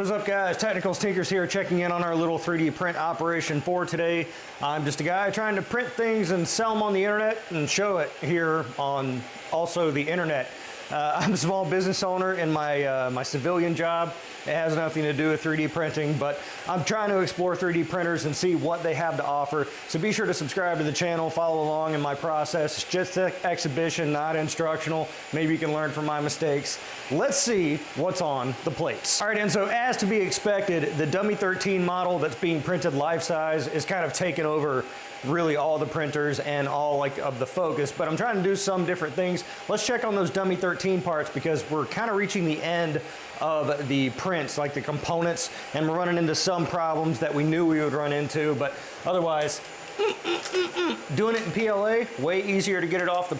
What's up guys, Technical Tinkers here, checking in on our little 3D print operation for today. I'm just a guy trying to print things and sell them on the internet and show it here on also the internet. I'm a small business owner in my civilian job. It has nothing to do with 3D printing, but I'm trying to explore 3D printers and see what they have to offer. So be sure to subscribe to the channel, follow along in my process. It's just an exhibition, not instructional. Maybe you can learn from my mistakes. Let's see what's on the plates. All right, and so as to be expected, the Dummy 13 model that's being printed life size is kind of taken over really all the printers and all of the focus, but I'm trying to do some different things. Let's check on those Dummy 13 parts because we're kind of reaching the end of the prints, like the components, and we're running into some problems that we knew we would run into, but otherwise, doing it in PLA, way easier to get it off the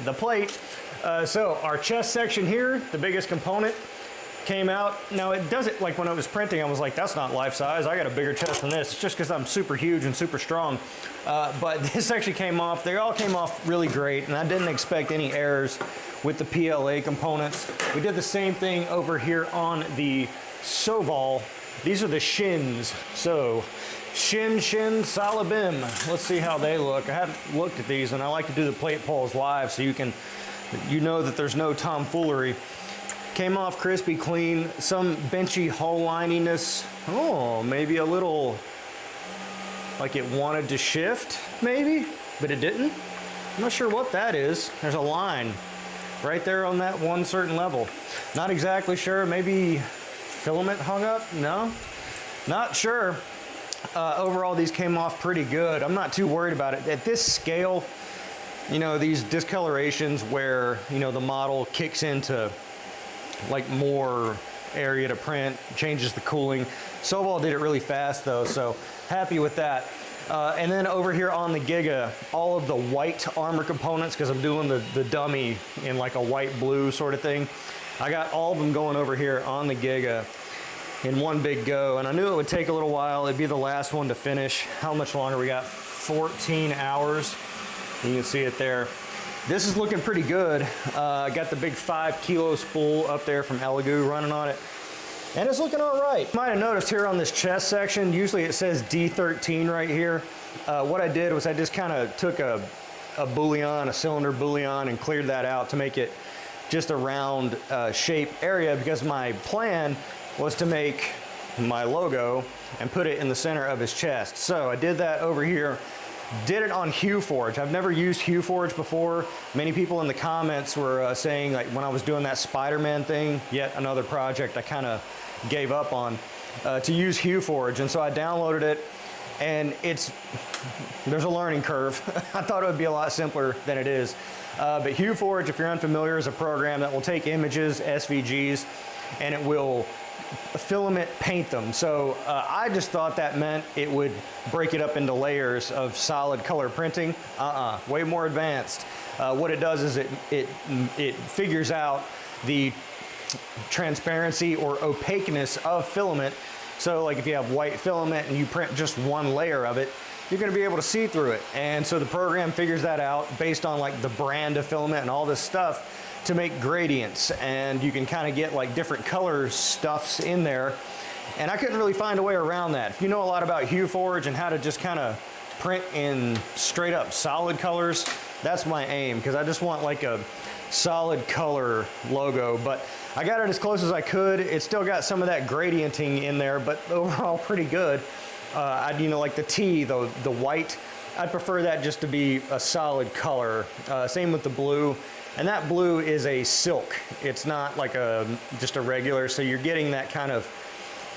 the plate. So our chest section here, the biggest component, came out. Now it doesn't, like when I was printing, I was like, that's not life size. I got a bigger chest than this. It's just because I'm super huge and super strong. But this actually came off. They all came off really great, and I didn't expect any errors with the PLA components. We did the same thing over here on the Soval. These are the shins. So shin, salabim. Let's see how they look. I haven't looked at these, and I like to do the plate pulls live so you know that there's no tomfoolery. Came off crispy clean, some benchy hull lininess. Oh, maybe a little like it wanted to shift, maybe, but it didn't. I'm not sure what that is. There's a line right there on that one certain level. Not exactly sure, maybe filament hung up? No, not sure. Overall, these came off pretty good. I'm not too worried about it. At this scale, you know, these discolorations where, you know, the model kicks into like more area to print, changes the cooling. Soval did it really fast though, so happy with that. And then over here on the Giga, all of the white armor components, because I'm doing the dummy in like a white blue sort of thing. I got all of them going over here on the Giga in one big go, and I knew it would take a little while. It'd be the last one to finish. How much longer we got? 14 hours. You can see it there. This is looking pretty good. I got the big 5 kilo spool up there from Elegoo running on it. And it's looking all right. You might have noticed here on this chest section, usually it says D13 right here. What I did was I just kind of took a bullion, a cylinder bullion, and cleared that out to make it just a round shape area, because my plan was to make my logo and put it in the center of his chest. So I did that over here. Did it on HueForge. I've never used HueForge before. Many people in the comments were saying, like, when I was doing that Spider-Man thing, yet another project I kind of gave up on, to use HueForge. And so I downloaded it, and there's a learning curve. I thought it would be a lot simpler than it is. But HueForge, if you're unfamiliar, is a program that will take images, SVGs, and it will filament paint them. So I just thought that meant it would break it up into layers of solid color printing. Way more advanced. What it does is it figures out the transparency or opaqueness of filament. So like if you have white filament and you print just one layer of it, you're going to be able to see through it. And so the program figures that out based on like the brand of filament and all this stuff to make gradients, and you can kind of get like different color stuffs in there. And I couldn't really find a way around that. If you know a lot about HueForge and how to just kind of print in straight up solid colors, that's my aim, because I just want like a solid color logo. But I got it as close as I could. It still got some of that gradienting in there, but overall pretty good. You know, like the T, the white, I'd prefer that just to be a solid color. Same with the blue. And that blue is a silk. It's not like just a regular, so you're getting that kind of,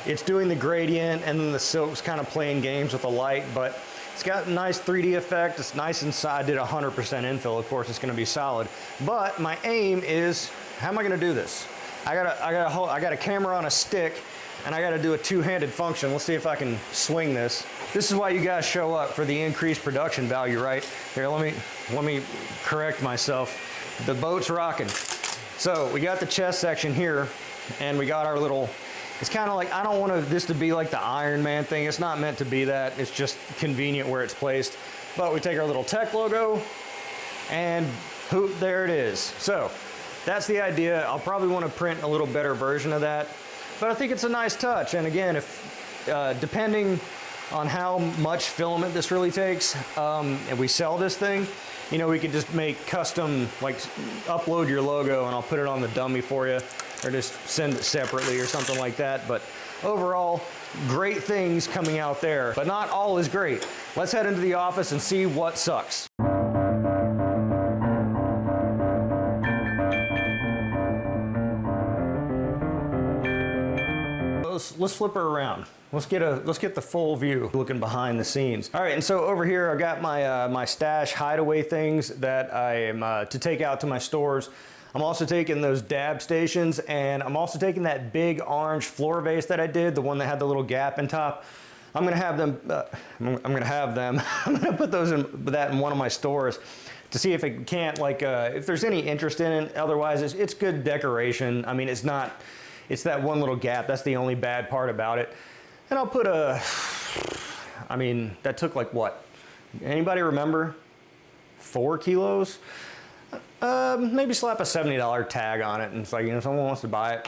it's doing the gradient, and then the silk's kind of playing games with the light, but it's got a nice 3D effect. It's nice inside. Did 100% infill. Of course, it's going to be solid. But my aim is, how am I going to do this? I got a camera on a stick, and I got to do a two-handed function. Let's see if I can swing this. This is why you guys show up, for the increased production value, right? Here, let me correct myself. The boat's rocking. So we got the chest section here, and we got our little, it's kind of like, I don't want this to be like the Iron Man thing. It's not meant to be that. It's just convenient where it's placed. But we take our little tech logo and Hoop, there it is. So that's the idea. I'll probably want to print a little better version of that, but I think it's a nice touch. And again, if depending on how much filament this really takes, if we sell this thing, you know, we could just make custom, like upload your logo and I'll put it on the dummy for you, or just send it separately or something like that. But overall, great things coming out there, but not all is great. Let's head into the office and see what sucks. Let's flip her around. Let's get the full view looking behind the scenes. All right, and so over here I got my my stash hideaway things that I am to take out to my stores. I'm also taking those dab stations, and I'm also taking that big orange floor vase that I did, the one that had the little gap in top. I'm gonna have them. I'm gonna put those in that in one of my stores to see if it can't, like, if there's any interest in it. Otherwise, it's good decoration. I mean, it's not. It's that one little gap. That's the only bad part about it. And I'll put I mean, that took like what? Anybody remember? 4 kilos? Maybe slap a $70 tag on it, and it's like, you know, someone wants to buy it,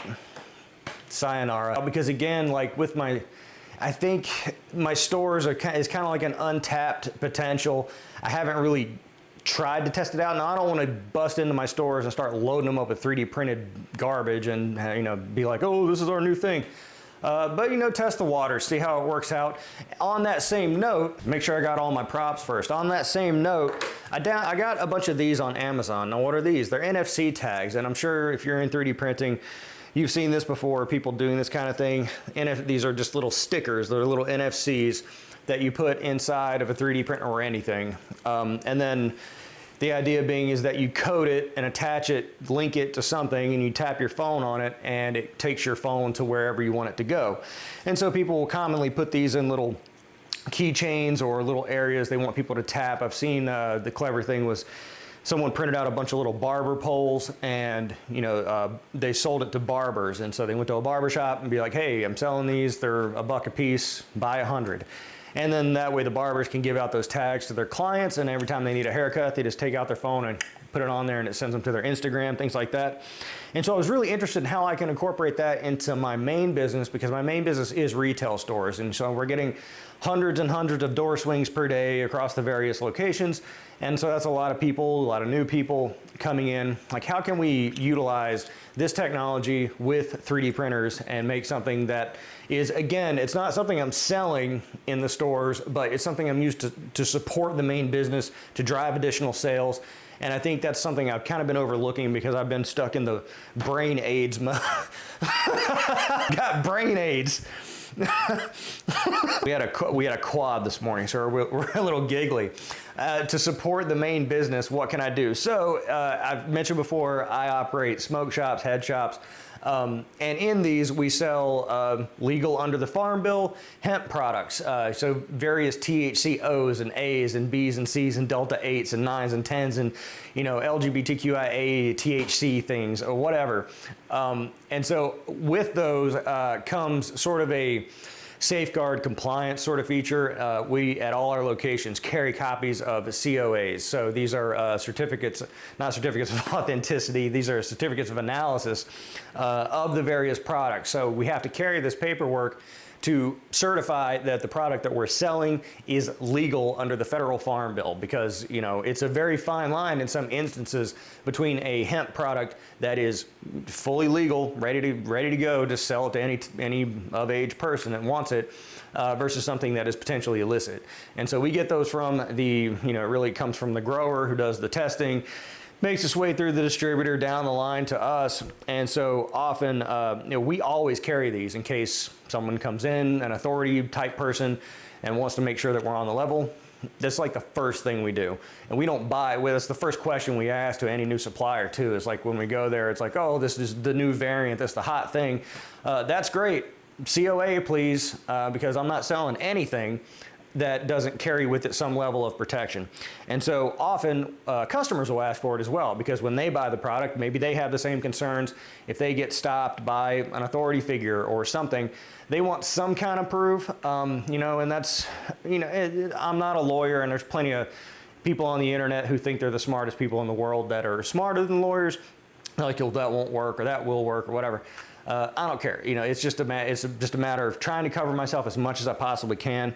sayonara. Because again, like with I think my stores is kind of like an untapped potential. I haven't really tried to test it out. Now, I don't want to bust into my stores and start loading them up with 3D printed garbage and, you know, be like, oh, this is our new thing. But, you know, test the water, see how it works out. On that same note, make sure I got all my props first. On that same note, I got a bunch of these on Amazon. Now, what are these? They're NFC tags, and I'm sure if you're in 3D printing, you've seen this before, people doing this kind of thing. These are just little stickers. They're little NFCs that you put inside of a 3D printer or anything. And then the idea being is that you code it and attach it, link it to something, and you tap your phone on it, and it takes your phone to wherever you want it to go. And so people will commonly put these in little keychains or little areas they want people to tap. I've seen the clever thing was someone printed out a bunch of little barber poles, and you know, they sold it to barbers. And so they went to a barber shop and be like, hey, I'm selling these, they're $1 a piece, buy 100. And then that way the barbers can give out those tags to their clients, and every time they need a haircut, they just take out their phone and put it on there, and it sends them to their Instagram, things like that. And so I was really interested in how I can incorporate that into my main business, because my main business is retail stores. And so we're getting hundreds and hundreds of door swings per day across the various locations. And so that's a lot of people, a lot of new people coming in. Like, how can we utilize this technology with 3D printers and make something that is, again, it's not something I'm selling in the stores, but it's something I'm used to support the main business, to drive additional sales. And I think that's something I've kind of been overlooking because I've been stuck in the brain AIDS mode. Got brain AIDS. we had a quad this morning, so we're a little giggly. To support the main business, what can I do? So I've mentioned before, I operate smoke shops, head shops, and in these we sell legal under the Farm Bill hemp products. So various THC O's and A's and B's and C's and Delta 8s and 9s and 10s and, you know, LGBTQIA THC things or whatever. And so with those comes sort of a safeguard compliance sort of feature. We, at all our locations, carry copies of COAs. So these are certificates, not certificates of authenticity, these are certificates of analysis of the various products. So we have to carry this paperwork to certify that the product that we're selling is legal under the federal Farm Bill, because, you know, it's a very fine line in some instances between a hemp product that is fully legal, ready to go to sell it to any of age person that wants it, versus something that is potentially illicit. And so we get those from the, you know, it really comes from the grower who does the testing, makes its way through the distributor down the line to us. And so often, you know, we always carry these in case someone comes in, an authority type person, and wants to make sure that we're on the level. That's like the first thing we do. And we don't buy with us. The first question we ask to any new supplier too is like, when we go there, it's like, oh, this is the new variant, that's the hot thing. That's great. COA, please, because I'm not selling anything that doesn't carry with it some level of protection. And so often customers will ask for it as well, because when they buy the product, maybe they have the same concerns. If they get stopped by an authority figure or something, they want some kind of proof, you know, and that's, you know, I'm not a lawyer, and there's plenty of people on the internet who think they're the smartest people in the world that are smarter than lawyers. They're like, oh, that won't work or that will work or whatever. I don't care. You know, it's just a matter of trying to cover myself as much as I possibly can.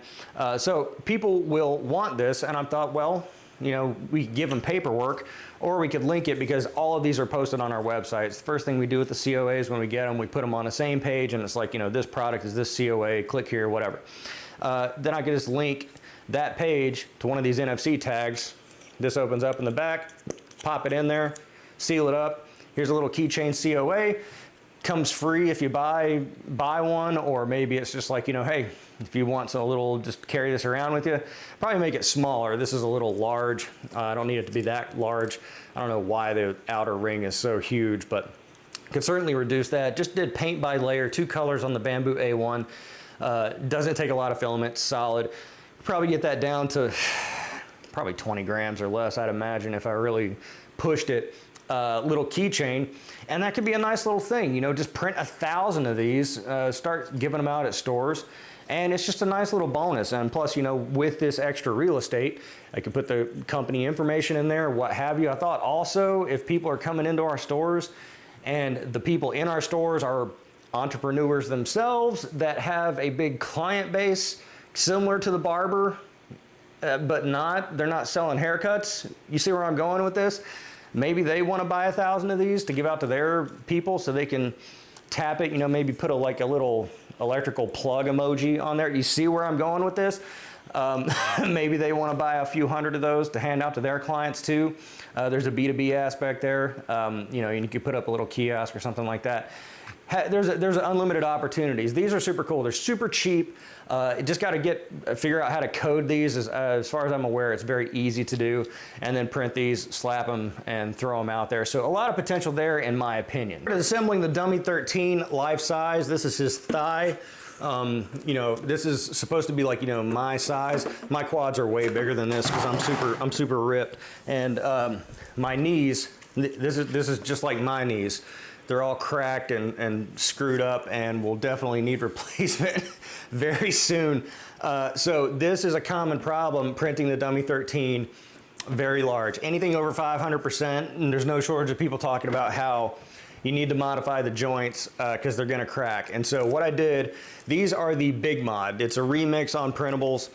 So people will want this, and I thought, well, you know, we could give them paperwork, or we could link it, because all of these are posted on our website. It's the first thing we do with the COAs when we get them. We put them on the same page, and it's like, you know, this product is this COA, click here, whatever. Then I could just link that page to one of these NFC tags. This opens up in the back, pop it in there, seal it up. Here's a little keychain COA. Comes free if you buy one, or maybe it's just like, you know, hey, if you want a little, just carry this around with you. Probably make it smaller. This is a little large. I don't need it to be that large. I don't know why the outer ring is so huge, but could certainly reduce that. Just did paint by layer, 2 colors on the Bamboo A1. Doesn't take a lot of filament, solid. Probably get that down to probably 20 grams or less, I'd imagine, if I really pushed it. Little keychain, and that could be a nice little thing, you know, just print 1,000 of these, start giving them out at stores, and it's just a nice little bonus. And plus, you know, with this extra real estate, I could put the company information in there, what have you. I thought also, if people are coming into our stores and the people in our stores are entrepreneurs themselves that have a big client base similar to the barber, but they're not selling haircuts. You see where I'm going with this? Maybe they want to buy 1,000 of these to give out to their people so they can tap it, you know, maybe put like a little electrical plug emoji on there. You see where I'm going with this? Maybe they want to buy a few hundred of those to hand out to their clients too. There's a B2B aspect there. You know, you could put up a little kiosk or something like that. There's unlimited opportunities. These are super cool. They're super cheap. Just got to figure out how to code these. As far as I'm aware, it's very easy to do. And then print these, slap them, and throw them out there. So a lot of potential there, in my opinion. Assembling the Dummy 13 life size. This is his thigh. You know, this is supposed to be like, you know, my size. My quads are way bigger than this because I'm super ripped. And my knees, this is just like my knees. They're all cracked and screwed up, and will definitely need replacement very soon. So this is a common problem, printing the Dummy 13 very large. Anything over 500%, and there's no shortage of people talking about how you need to modify the joints because they're gonna crack. And so what I did, these are the Big Mod. It's a remix on printables.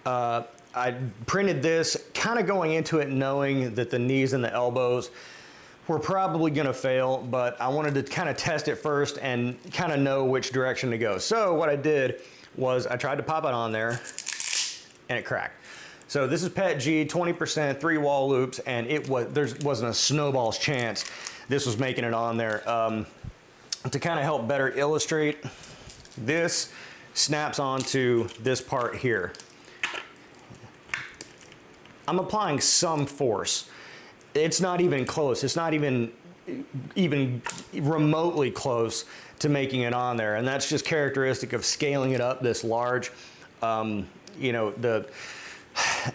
I printed this kind of going into it knowing that the knees and the elbows were probably gonna fail, but I wanted to kind of test it first and kind of know which direction to go. So what I did was I tried to pop it on there and it cracked. So this is PET G, 20%, 3 wall loops, and there wasn't a snowball's chance this was making it on there. To kind of help better illustrate, this snaps onto this part here. I'm applying some force. It's not even close. It's not even remotely close to making it on there. And that's just characteristic of scaling it up this large. You know, the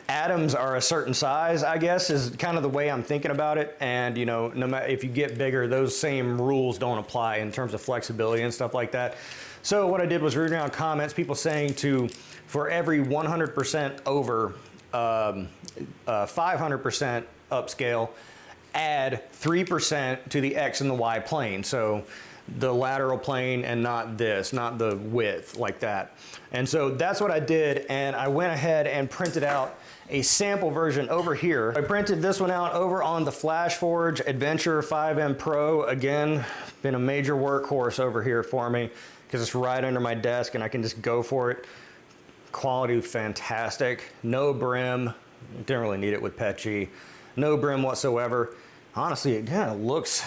atoms are a certain size, I guess, is kind of the way I'm thinking about it. And, you know, no matter if you get bigger, those same rules don't apply in terms of flexibility and stuff like that. So what I did was reading out comments, people saying for every 100% over 500% upscale, add 3% to the X and the Y plane. So the lateral plane and not the width like that. And so that's what I did, and I went ahead and printed out a sample version over here. I printed this one out over on the Flashforge Adventurer 5M Pro. Again, been a major workhorse over here for me because it's right under my desk and I can just go for it. Quality fantastic, no brim, didn't really need it with PET G. No brim whatsoever. Honestly, it kind of looks,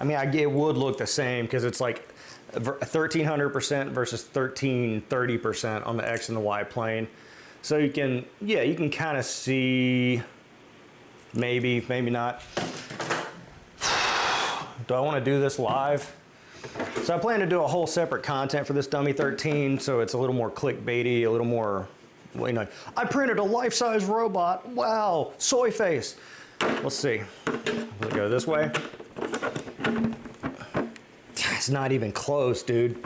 I mean, it would look the same because it's like 1,300% versus 1,330% on the X and the Y plane. So you can kind of see, maybe not. Do I want to do this live? So I plan to do a whole separate content for this Dummy 13, so it's a little more clickbaity, a little more, you know, I printed a life-size robot. Wow, soy face. Let's see. We'll go this way. It's not even close, dude.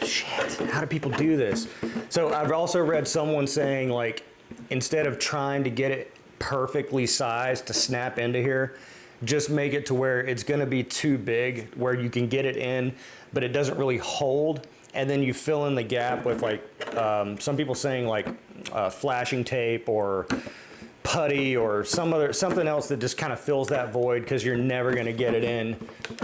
Shit, how do people do this? So I've also read someone saying, like, instead of trying to get it perfectly sized to snap into here, just make it to where it's gonna be too big, where you can get it in, but it doesn't really hold. And then you fill in the gap with like, some people saying like flashing tape or putty or something else that just kind of fills that void, because you're never gonna get it in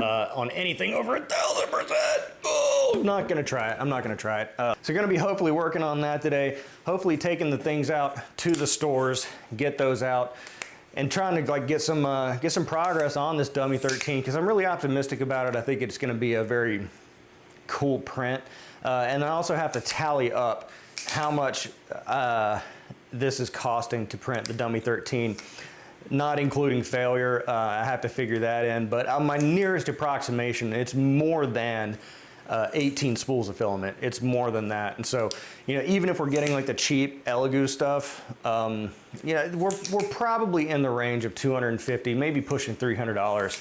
on anything over 1,000%. Oh, I'm not gonna try it. I'm not gonna try it. So gonna be hopefully working on that today. Hopefully taking the things out to the stores, get those out, and trying to like get some progress on this dummy 13, because I'm really optimistic about it. I think it's gonna be a very cool print. And I also have to tally up how much this is costing to print the dummy 13, not including failure. I have to figure that in, but on my nearest approximation, it's more than 18 spools of filament. It's more than that. And so, you know, even if we're getting like the cheap Elegoo stuff, you know, we're probably in the range of $250, maybe pushing $300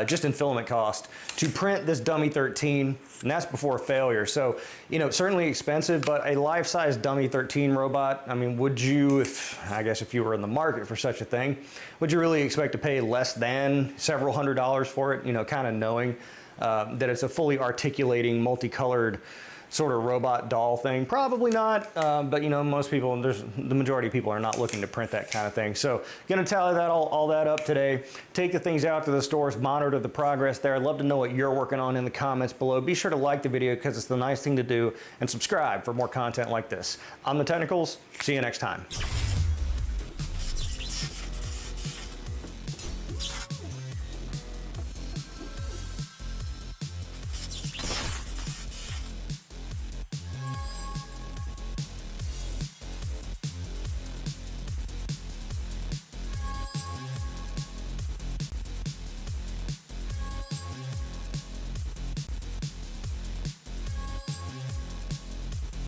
just in filament cost to print this dummy 13, and that's before failure. So, you know, certainly expensive, but a life-size dummy 13 robot, I mean, would you, I guess if you were in the market for such a thing, would you really expect to pay less than several $100s for it, you know, kind of knowing that it's a fully articulating, multicolored sort of robot doll thing? Probably not, but you know, most people, the majority of people are not looking to print that kind of thing. So gonna tally that all that up today, take the things out to the stores, monitor the progress there. I'd love to know what you're working on in the comments below. Be sure to like the video because it's the nice thing to do, and subscribe for more content like this. I'm the Technicals, see you next time.